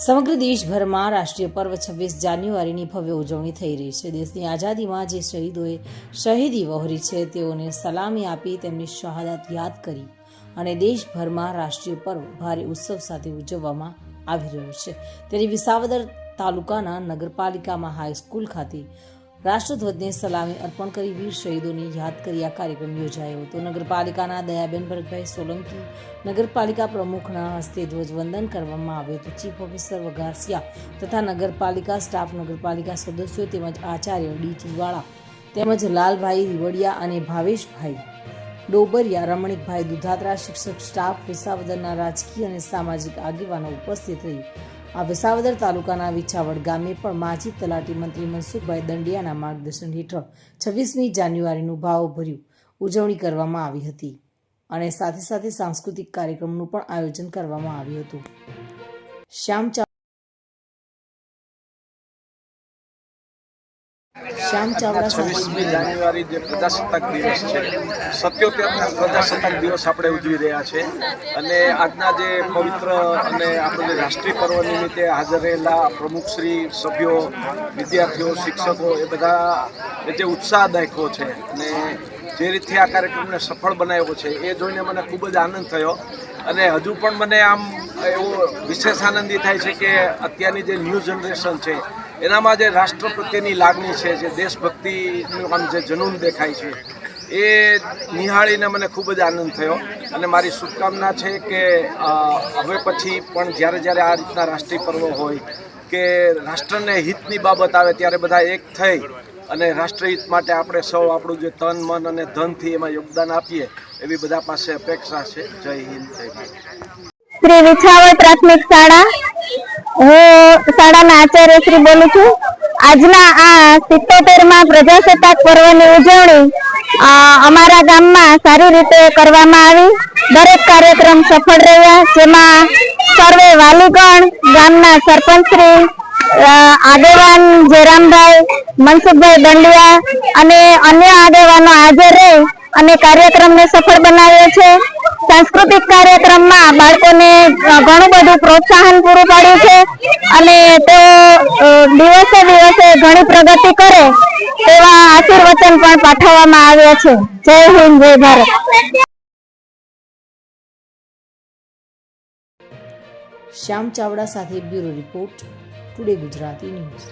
સમગ્ર દેશભરમાં રાષ્ટ્રીય પર્વ 26 જાન્યુઆરીની ભવ્ય ઉજવણી થઈ રહી છે। દેશની આઝાદીમાં જે શહીદોએ શહીદી વહોરી છે તેઓને સલામી આપી તેમની શહાદત યાદ કરી અને દેશભરમાં રાષ્ટ્રીય પર્વ ભારે ઉત્સવ સાથે ઉજવવામાં આવી રહ્યો છે। ત્યારે વિસાવદર તાલુકાના નગરપાલિકામાં હાઈસ્કૂલ ખાતે રાષ્ટ્રધ્વજને સલામી અર્પણ કરી વીર શહીદોને યાદ કરી આ કાર્યક્રમ યોજાયો હતો। નગરપાલિકાના દયાબેન ભરતભાઈ સોલંકી નગરપાલિકા પ્રમુખના હસ્તે ધ્વજવંદન કરવામાં આવ્યું હતું। ચીફ ઓફિસર વઘાસિયા તથા નગરપાલિકા સ્ટાફ, નગરપાલિકા સદસ્યો તેમજ આચાર્ય ડી.ટી. વાળા તેમજ લાલભાઈ રીવડિયા અને ભાવેશભાઈ ડોબરિયા, રમણીકભાઈ દુધાત્રા, શિક્ષક સ્ટાફ, વિસાવદરના રાજકીય અને સામાજિક આગેવાનો ઉપસ્થિત રહી આ વિસાવદર તાલુકાના વિછાવડ ગામે પણ માજી તલાટી મંત્રી મનસુખભાઈ દંડિયાના માર્ગદર્શન હેઠળ 26મી જાન્યુઆરીનું ભાવભર્યું ઉજવણી કરવામાં આવી હતી અને સાથે સાથે સાંસ્કૃતિક કાર્યક્રમનું પણ આયોજન કરવામાં આવ્યું હતું। શ્યામ ચાવડા 26મી જાન્યુઆરી જે પ્રજાસત્તાક દિવસ છે, 77 પ્રજાસત્તાક દિવસ આપણે ઉજવી રહ્યા છે અને આજના જે પવિત્ર અને આપણો જે રાષ્ટ્રીય પર્વ નિમિત્તે હાજર રહેલા પ્રમુખશ્રી, સભ્યો, વિદ્યાર્થીઓ, શિક્ષકો એ બધા જે ઉત્સાહ દાખ્યો છે અને જે રીતે આ કાર્યક્રમને સફળ બનાવ્યો છે એ જોઈને મને ખૂબ જ આનંદ થયો અને હજુ પણ મને આમ એવો વિશેષ આનંદી થાય છે કે અત્યારની જે ન્યૂ જનરેશન છે એનામાં જે રાષ્ટ્ર પ્રત્યેની લાગણી છે, જે દેશભક્તિનું આમ જે જનૂન દેખાય છે એ નિહાળીને મને ખૂબ જ આનંદ થયો અને મારી શુભકામના છે કે હવે પછી પણ જ્યારે જ્યારે આ રીતના રાષ્ટ્રીય પર્વ હોય કે રાષ્ટ્રને હિતની બાબત આવે ત્યારે બધા એક થઈ અને રાષ્ટ્રહિત માટે આપણે સૌ આપણું જે તન, મન અને ધનથી એમાં યોગદાન આપીએ એવી બધા પાસે અપેક્ષા છે। જય હિન્દ, જય ભારત। શ્રી વિછાવડ પ્રાથમિક શાળા, હું શાળાના આચાર્ય શ્રી બોલું છું। આજના આ 77મા પ્રજાસત્તાક પર્વની ઉજવણી અમારા ગામમાં સારી રીતે કરવામાં આવી। દરેક કાર્યક્રમ સફળ રહ્યા, જેમાં સર્વે વાલીગણ, ગામના સરપંચશ્રી, આગેવાન જયરામભાઈ, મનસુખભાઈ દંડિયા અને અન્ય આગેવાનો હાજર રહી અને કાર્યક્રમને સફળ બનાવ્યો છે। સાંસ્કૃતિક કાર્યક્રમમાં બાળકોને ઘણું બધું પ્રોત્સાહન પૂરું પાડ્યું છે અને તેઓ દિવસે દિવસે ઘણી પ્રગતિ કરે તેવા આશીર્વચન પણ પાઠવવામાં આવ્યા છે। જય હિન્દ, જય ભારત। શ્યામ ચાવડા સાથે bureau report, today Gujarati news.